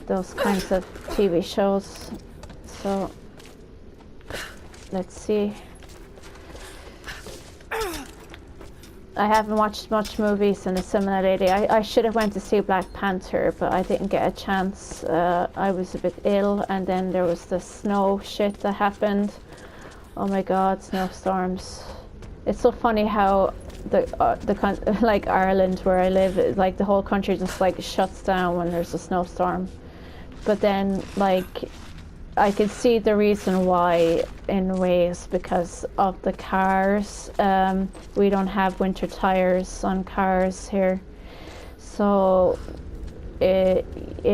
those kinds of TV shows. So let's see. I haven't watched much movies in the cinema lately. I should have went to see Black Panther, but I didn't get a chance. I was a bit ill, and then there was the snow shit that happened. Oh my god, snowstorms. It's so funny how like Ireland where I live, like the whole country just like shuts down when there's a snowstorm. But then like I can see the reason why in ways, because of the cars. We don't have winter tires on cars here, so it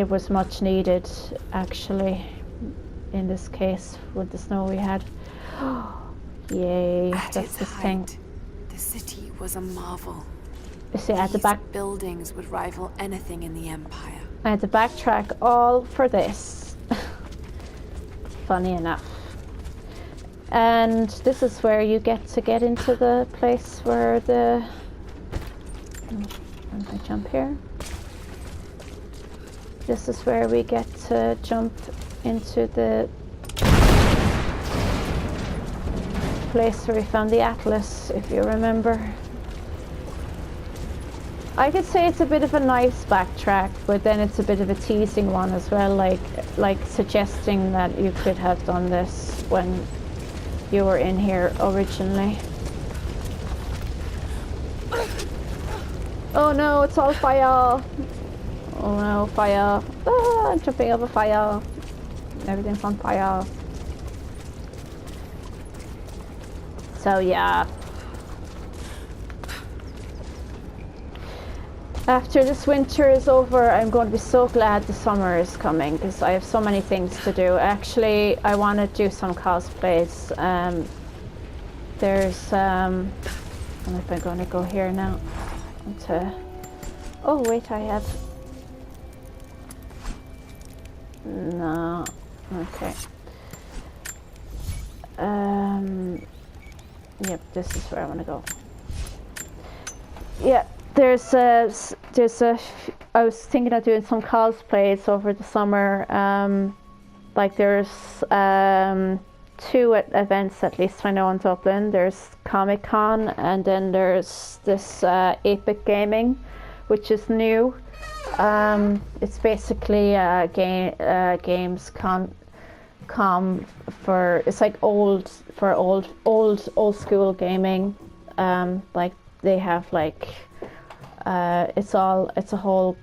was much needed actually in this case with the snow we had. Yay, that's the thing. The city was a marvel. You see, I had to buildings would rival anything in the Empire. I had to backtrack all for this. Funny enough. And this is where you get into the place where the... Can I jump here? This is where we get to jump into the place where we found the Atlas, if you remember. I could say it's a bit of a nice backtrack, but then it's a bit of a teasing one as well, like suggesting that you could have done this when you were in here originally. Oh no, it's all fire! Oh no, fire! Ah, I'm jumping over fire. Everything's on fire. So yeah. After this winter is over, I'm going to be so glad the summer is coming, because I have so many things to do. Actually, I want to do some cosplays. There's I don't know if I'm going to go here now. Oh wait, I have... No. Okay. Yep, this is where I want to go. Yeah. I was thinking of doing some cosplays over the summer. Like there's 2 events at least I know in Dublin. There's Comic-Con, and then there's this Epic Gaming, which is new. It's basically a games com for, it's like old school gaming. Like they have like it's a whole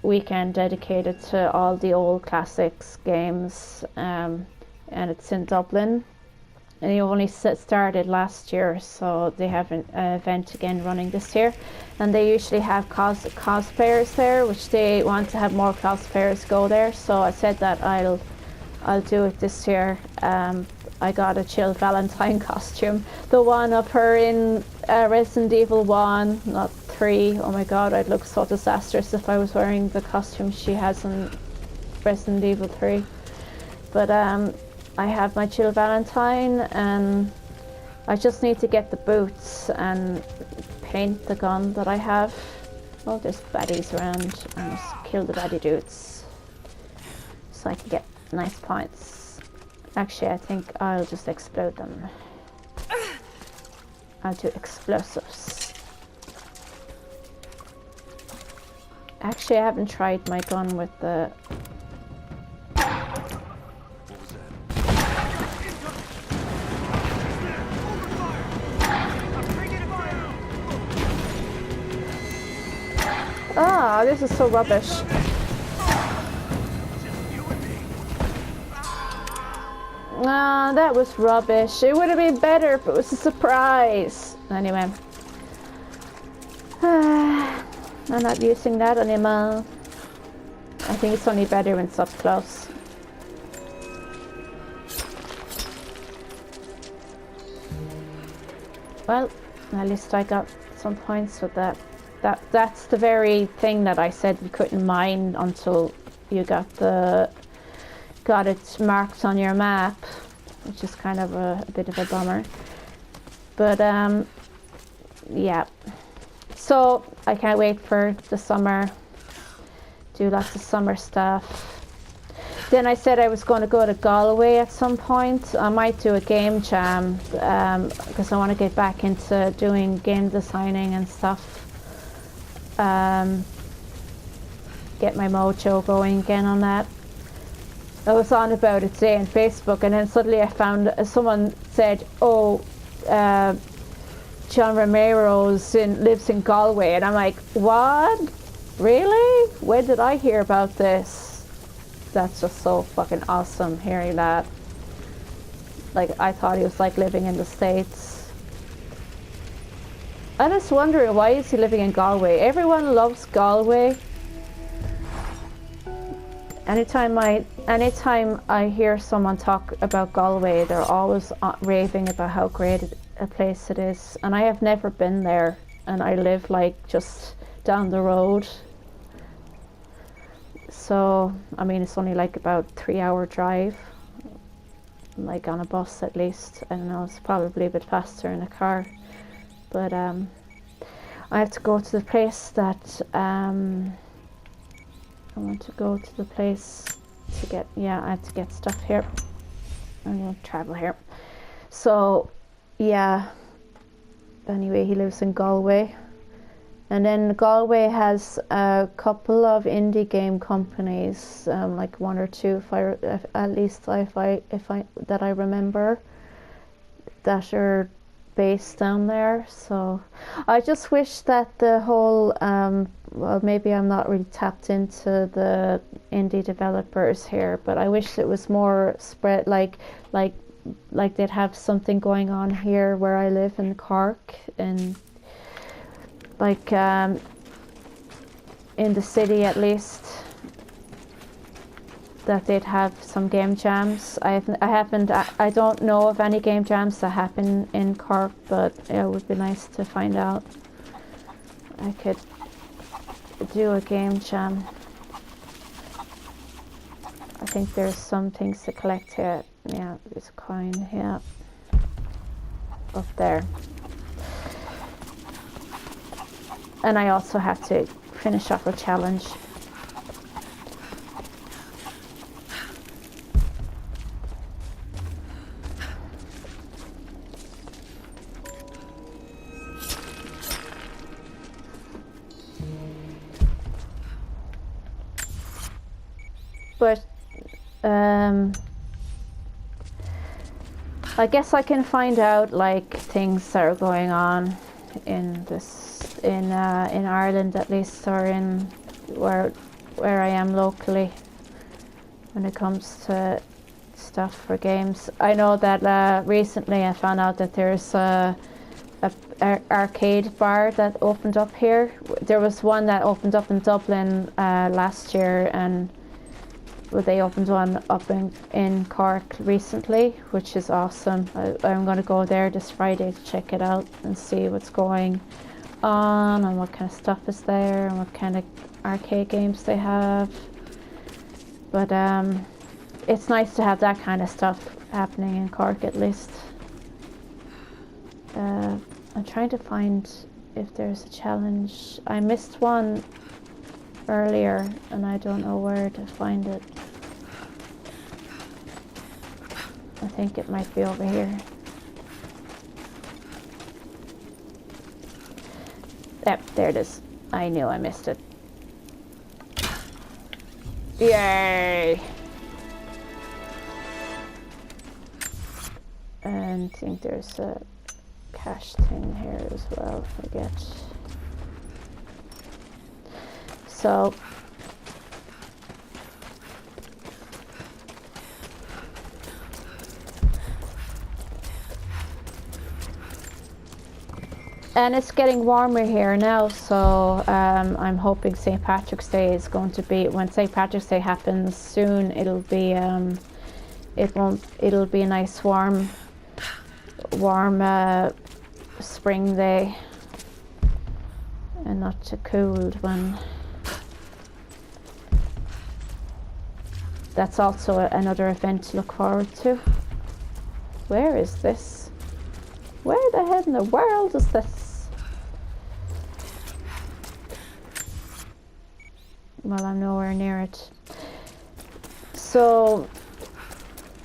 weekend dedicated to all the old classics games, and it's in Dublin, and it only started last year, so they have an event again running this year, and they usually have cosplayers there, which they want to have more cosplayers go there. So I said that I'll do it this year. I got a Jill Valentine costume, the one of her in Resident Evil 1, not 3. Oh my god, I'd look so disastrous if I was wearing the costume she has in Resident Evil 3. But I have my Jill Valentine, and I just need to get the boots and paint the gun that I have. Oh, there's baddies around. I must kill the baddie dudes so I can get nice points. Actually, I think I'll just explode them. I'll do explosives. Actually, I haven't tried my gun with the... Ah, this is so rubbish. Ah, that was rubbish. It would have been better if it was a surprise. Anyway. I'm not using that anymore. I think it's only better when it's up close. Well, at least I got some points with that. That's the very thing that I said you couldn't mine until you got it marked on your map, which is kind of a bit of a bummer. But yeah. So I can't wait for the summer. Do lots of summer stuff. Then I said I was going to go to Galway at some point. I might do a game jam because I want to get back into doing game designing and stuff. Get my mojo going again on that. I was on about it today on Facebook, and then suddenly I found someone said, "Oh, John Romero lives in Galway," and I'm like, "What? Really? When did I hear about this?" That's just so fucking awesome hearing that. Like, I thought he was like living in the States. I'm just wondering, why is he living in Galway? Everyone loves Galway. Anytime I hear someone talk about Galway, they're always raving about how great a place it is. And I have never been there, and I live like just down the road. So, I mean, it's only like about 3-hour drive, like on a bus at least. I don't know, it's probably a bit faster in a car. But I have to go to the place that I want to go to the place to get, I have to get stuff here. I'm going to travel here. So, yeah. Anyway, he lives in Galway. And then Galway has a couple of indie game companies, like 1 or 2, at least if I that I remember, that are based down there. So I just wish that the whole, well, maybe I'm not really tapped into the indie developers here, but I wish it was more spread, like they'd have something going on here where I live in Cork, and like in the city at least, that they'd have some game jams. I don't know of any game jams that happen in Cork, but it would be nice to find out. I could do a game jam. I think there's some things to collect here. Yeah, there's a coin here. Up there. And I also have to finish off a challenge. But I guess I can find out like things that are going on in Ireland at least, or in where I am locally, when it comes to stuff for games. I know that recently I found out that there's a arcade bar that opened up here. There was one that opened up in Dublin last year, and they opened one up in Cork recently, which is awesome. I'm going to go there this Friday to check it out and see what's going on and what kind of stuff is there and what kind of arcade games they have. But it's nice to have that kind of stuff happening in Cork at least. I'm trying to find if there's a challenge. I missed one earlier and I don't know where to find it. I think it might be over here. Yep, there it is. I knew I missed it. Yay! And I think there's a cash thing here as well, forget. So and it's getting warmer here now, so I'm hoping St. Patrick's Day is going to be, when St. Patrick's Day happens soon, it'll be it'll be a nice warm spring day and not too cold one. That's also another event to look forward to. Where is this? Where the hell in the world is this? Well, I'm nowhere near it. So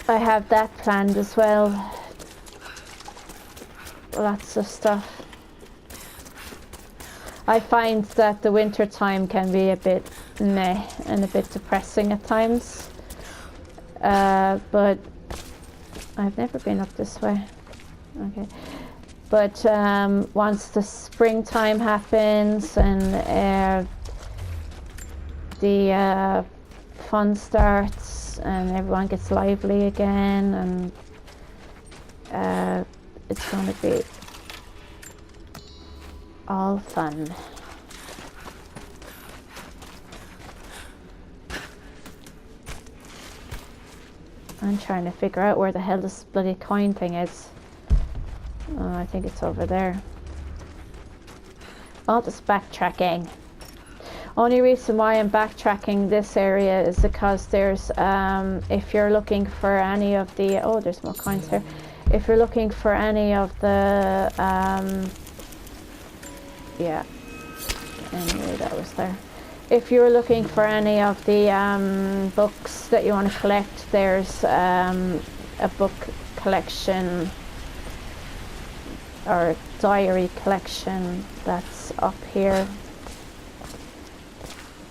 I have that planned as well. Lots of stuff. I find that the winter time can be a bit meh and a bit depressing at times. But I've never been up this way. Okay. But once the springtime happens and the fun starts and everyone gets lively again, and it's going to be all fun. I'm trying to figure out where the hell this bloody coin thing is. Oh, I think it's over there. Oh, this backtracking. Only reason why I'm backtracking this area is because there's, if you're looking for any of the, oh, there's more coins here. If you're looking for any of the, yeah, anyway, that was there. If you're looking for any of the books that you want to collect, there's a book collection or diary collection that's up here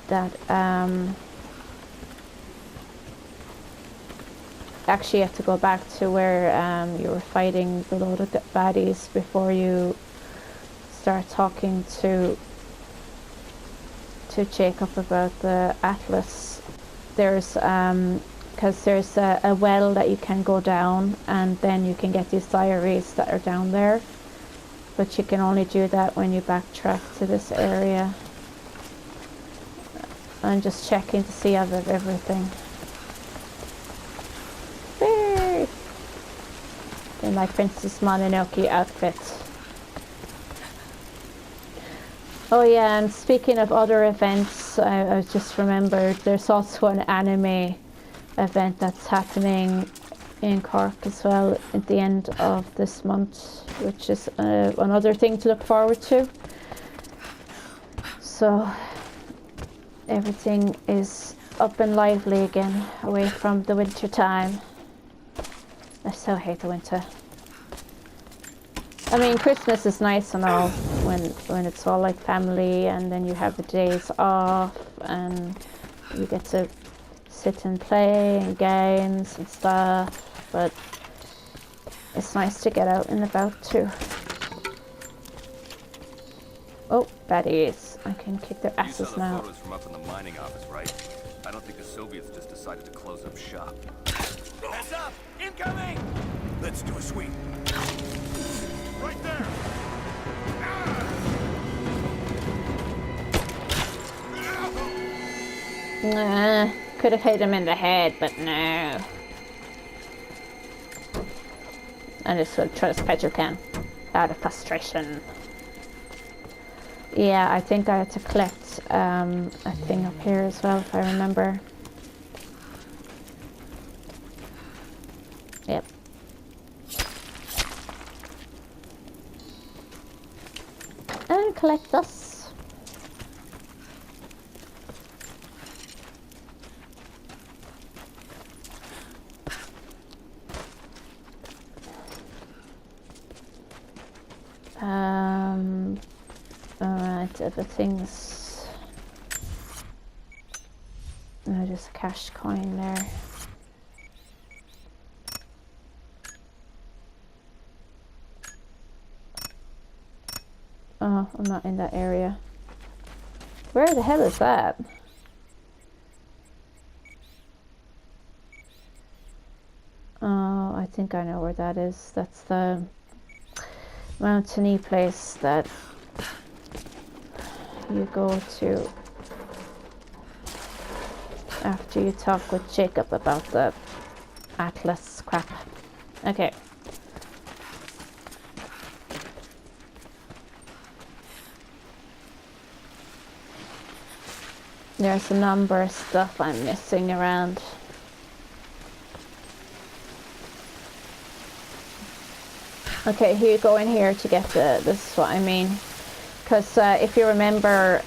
that actually you have to go back to where you were fighting the load of baddies before you start talking to Jacob about the Atlas. There's because there's a well that you can go down and then you can get these diaries that are down there, but you can only do that when you backtrack to this area. I'm just checking to see if I've everything. Hey! In my Princess Mononoke outfit. Oh yeah, and speaking of other events, I just remembered there's also an anime event that's happening in Cork as well at the end of this month, which is another thing to look forward to. So everything is up and lively again, away from the winter time. I so hate the winter. I mean, Christmas is nice and all when it's all like family, and then you have the days off and you get to sit and play and games and stuff, but it's nice to get out and about too. Oh, baddies. I can kick their asses now. Photos from up in the mining office, right? I don't think the Soviets just decided to close up shop. Heads up! Incoming! Let's do a sweep. Right there! Nah, could have hit him in the head, but no. I just will try to petrol can out of frustration. Yeah, I think I had to collect a thing up here as well, if I remember. Yep. And collect this. Alright, everything's... No, just a cash coin there. Oh, I'm not in that area. Where the hell is that? Oh, I think I know where that is. That's the mountainy place that you go to after you talk with Jacob about the Atlas crap. Okay. There's a number of stuff I'm missing around. Okay, here you go in here to get the, this is what I mean. Because if you remember,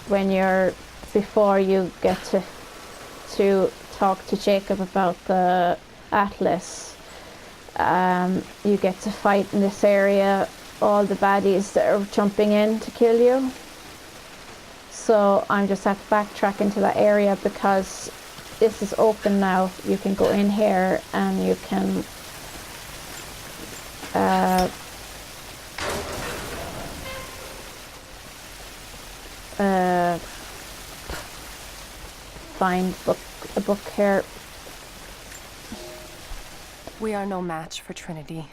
when you're, before you get to talk to Jacob about the Atlas. You get to fight in this area all the baddies that are jumping in to kill you. So I'm just have to backtrack into that area because this is open now. You can go in here and you can find a book here. We are no match for Trinity.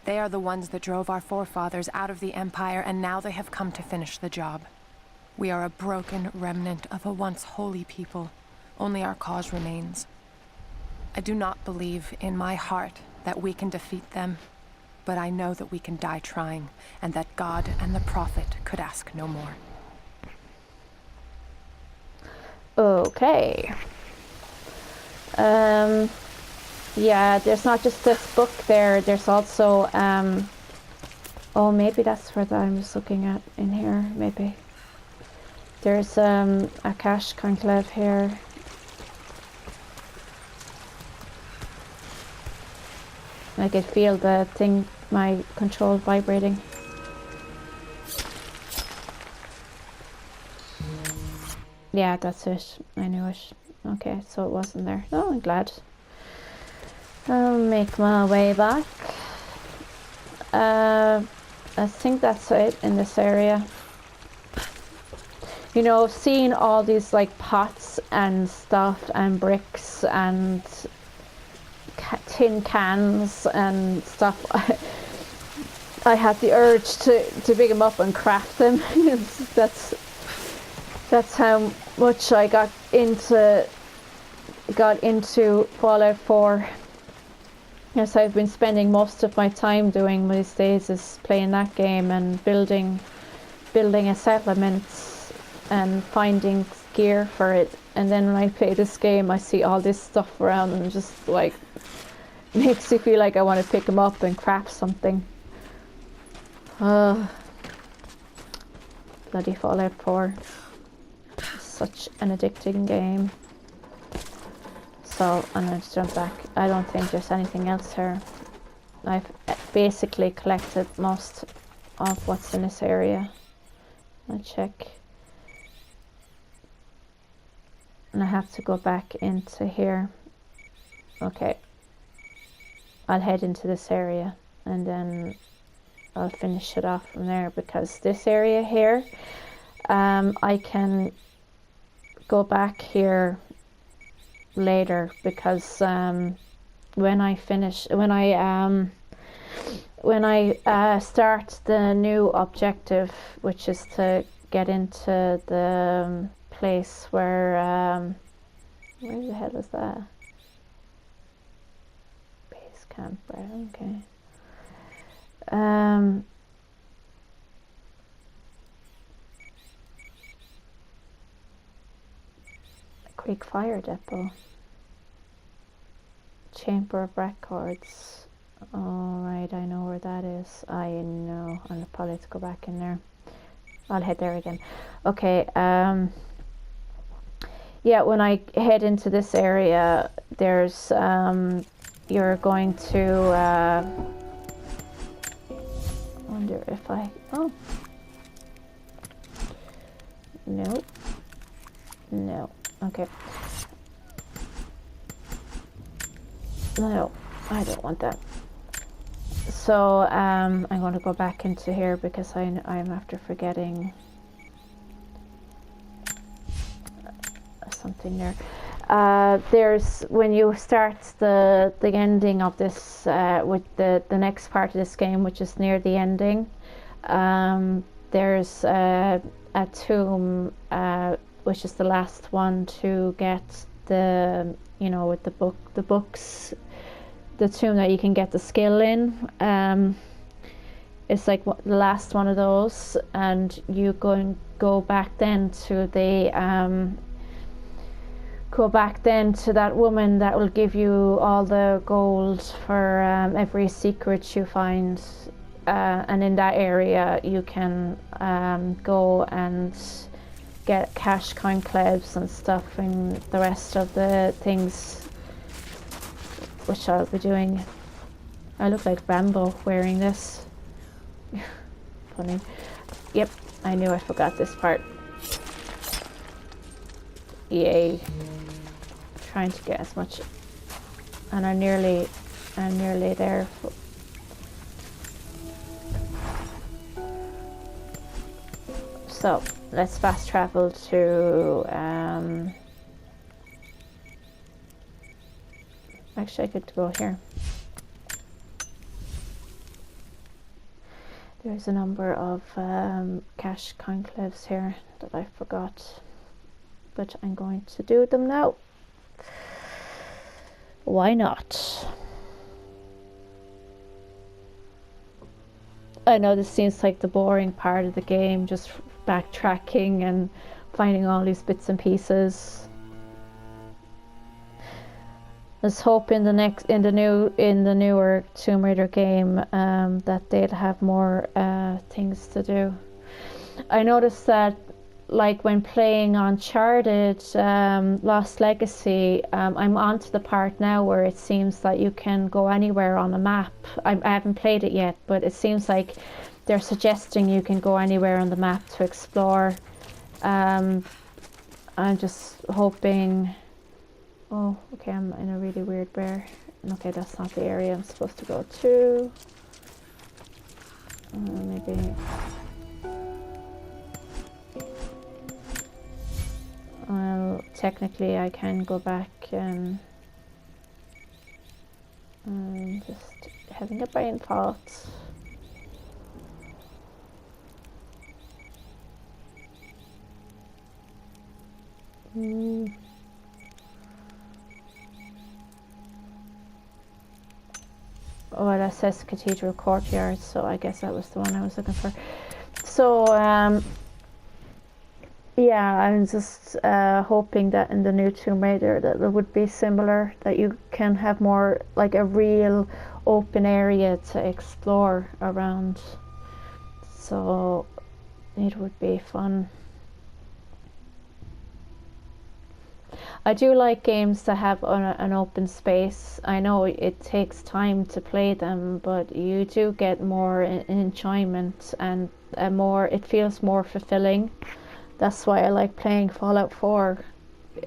They are the ones that drove our forefathers out of the Empire, and now they have come to finish the job. We are a broken remnant of a once holy people. Only our cause remains. I do not believe in my heart that we can defeat them, but I know that we can die trying, and that God and the Prophet could ask no more. Okay. Yeah, there's not just this book there, there's also, oh, maybe that's what I was looking at in here, maybe. There's a cache conclave here. I could feel the thing, my control vibrating. Yeah, that's it. I knew it. Okay, so it wasn't there. Oh, I'm glad. I'll make my way back. I think that's it in this area. You know, seeing all these like pots and stuff and bricks and tin cans and stuff, I had the urge to pick them up and craft them. That's how much I got into Fallout 4. Yes, I've been spending most of my time doing these days is playing that game and building a settlement and finding gear for it. And then when I play this game, I see all this stuff around and just like makes me feel like I want to pick them up and craft something. Bloody Fallout 4. Such an addicting game. So I'm going to jump back. I don't think there's anything else here. I've basically collected most of what's in this area. I'll check. And I have to go back into here. Okay. I'll head into this area and then I'll finish it off from there, because this area here, I can go back here later, because when I start the new objective, which is to get into the place where the hell is that? Base camp, right? Okay. Creek Fire Depot. Chamber of Records. Alright, I know where that is. I know. I'll probably have to go back in there. I'll head there again. Okay, yeah, when I head into this area, there's, you're going to, wonder if oh. No. No. Okay. No, I don't want that. So I'm going to go back into here because I'm after forgetting something there. There's, when you start the ending of this with the next part of this game, which is near the ending, there's a tomb, which is the last one to get the, you know, with the books, the tomb that you can get the skill in. It's like the last one of those, and you go back then to the that woman that will give you all the gold for every secret you find, and in that area you can go and get cash conclaves and stuff and the rest of the things, which I'll be doing. I look like Rambo wearing this. Funny. Yep, I knew I forgot this part. Yay. Trying to get as much, and I'm nearly there. So let's fast travel to actually I could go here. There's a number of cash conclaves here that I forgot, but I'm going to do them now. Why not? I know this seems like the boring part of the game, just backtracking and finding all these bits and pieces. Let's hope in the newer Tomb Raider game that they'll have more things to do. I noticed that, like when playing Uncharted Lost Legacy, I'm on to the part now where it seems that you can go anywhere on a map. I haven't played it yet, but it seems like they're suggesting you can go anywhere on the map to explore. I'm just hoping... Oh, okay, I'm in a really weird bear. Okay, that's not the area I'm supposed to go to. Maybe... Well, technically I can go back and I'm just having a brain fart. Oh, that says Cathedral Courtyard, so I guess that was the one I was looking for. So, yeah, I'm just hoping that in the new Tomb Raider that it would be similar, that you can have more, like a real open area to explore around. So, it would be fun. I do like games that have an open space. I know it takes time to play them, but you do get more enjoyment and it feels more fulfilling. That's why I like playing Fallout 4.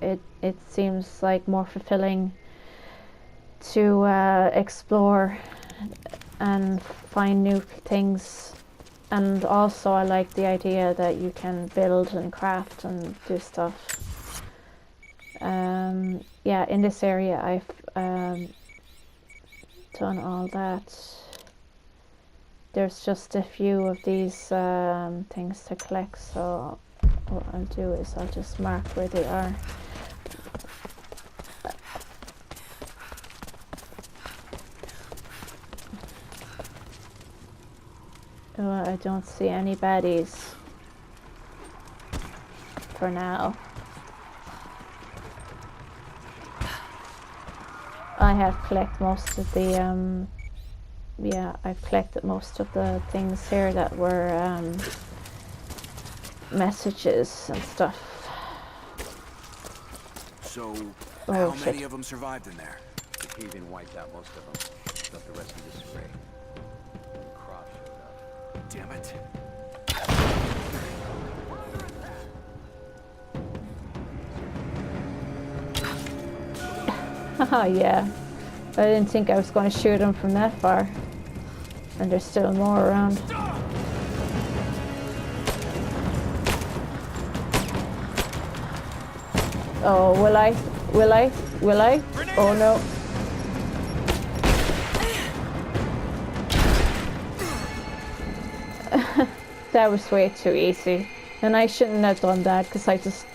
It seems like more fulfilling to explore and find new things. And also I like the idea that you can build and craft and do stuff. Yeah, in this area I've done all that. There's just a few of these things to collect, so what I'll do is I'll just mark where they are. Oh, I don't see any baddies for now. I have collected most of the yeah, I've collected most of the things here that were messages and stuff. So, oh, how shit. many of them survived in there? The cave-in wiped out most of them. Left the rest in disarray. Cross showed up. Damn it. Haha, yeah. I didn't think I was going to shoot them from that far. And there's still more around. Oh, will I? Will I? Will I? Oh no. That was way too easy. And I shouldn't have done that because I just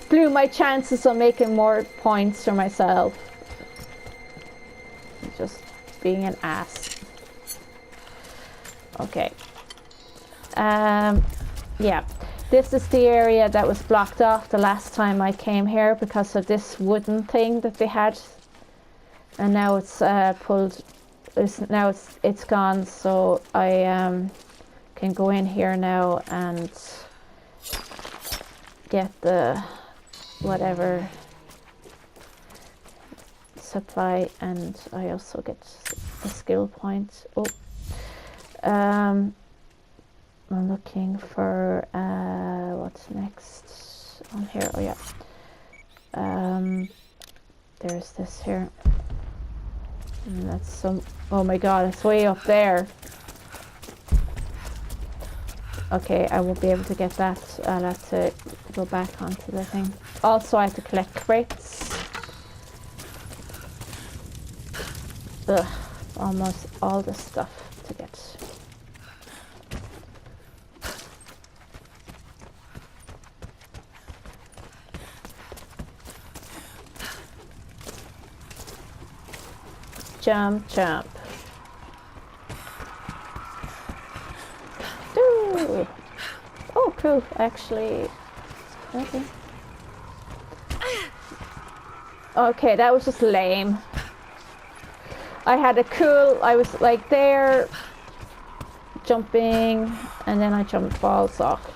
blew my chances of making more points for myself. Just being an ass. Okay. Yeah. This is the area that was blocked off the last time I came here because of this wooden thing that they had. And now it's pulled. Now it's gone, so I can go in here now and get the whatever supply, and I also get a skill point. Oh, I'm looking for what's next on here. Oh yeah, there's this here, and that's some. Oh my god, it's way up there. Okay, I won't be able to get that. I'll have to go back onto the thing. Also, I have to collect crates. Ugh, almost all the stuff to get. Jump, jump. Ooh. Oh, cool. Actually, okay. Okay, that was just lame. I had a cool, I was like there, jumping, and then I jumped balls off.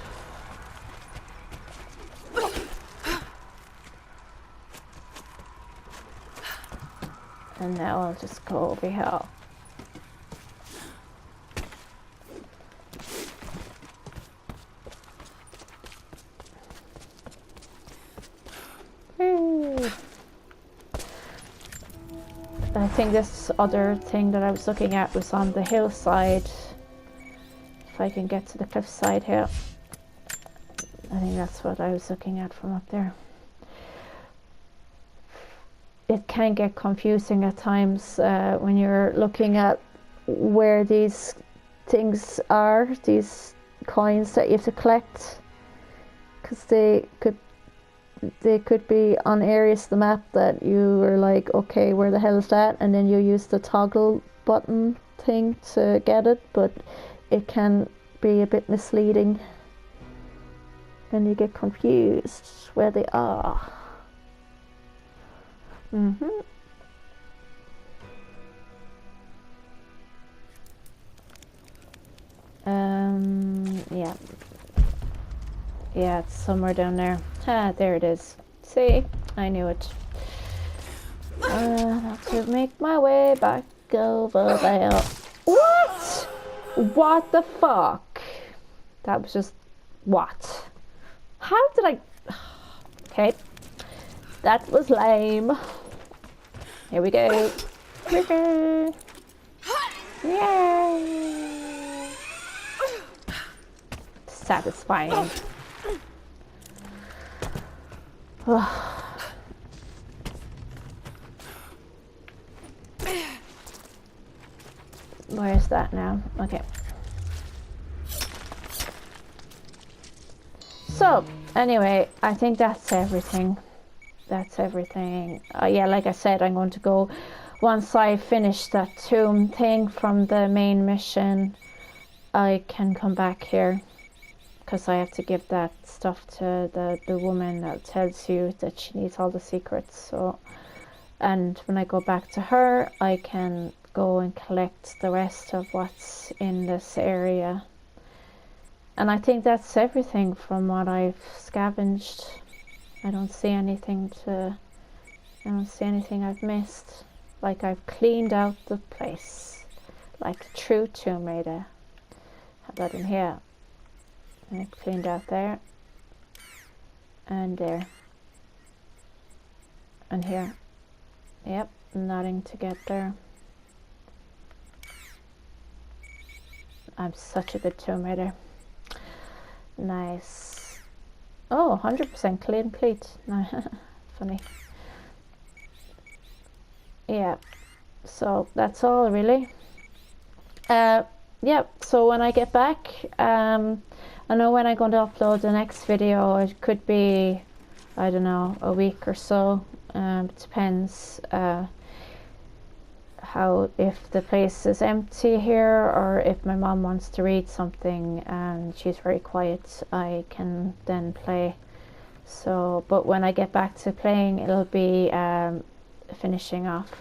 And now I'll just go over here. I think this other thing that I was looking at was on the hillside. If I can get to the cliffside here. I think that's what I was looking at from up there. It can get confusing at times when you're looking at where these things are, these coins that you have to collect, because they could be on areas of the map that you were like, okay, where the hell is that? And then you use the toggle button thing to get it, but it can be a bit misleading and you get confused where they are. Yeah. Yeah, it's somewhere down there. Ah, there it is. See? I knew it. I have to make my way back over there. What? What the fuck? That was just... What? How did I... Okay. That was lame. Here we go. Yay! Satisfying. Where is that now? Okay. So, anyway, I think that's everything. That's everything. Yeah, like I said, I'm going to go, once I finish that tomb thing from the main mission, I can come back here. Because I have to give that stuff to the woman that tells you that she needs all the secrets. So, and when I go back to her, I can go and collect the rest of what's in this area. And I think that's everything from what I've scavenged. I don't see anything I've missed. Like, I've cleaned out the place like a true Tomb Raider. How about in here? I cleaned out there and there and here. Yep, nothing to get there. I'm such a good Tomb Raider. Nice. Oh, 100% clean plate. Funny. Yeah, so that's all really. Yeah, so when I get back, I know when I'm going to upload the next video. It could be, I don't know, a week or so. It depends how, if the place is empty here, or if my mom wants to read something and she's very quiet, I can then play. So, but when I get back to playing, it'll be finishing off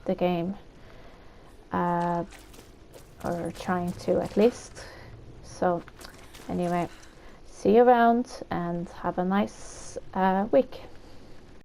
the game, or trying to at least. So anyway, see you around and have a nice week.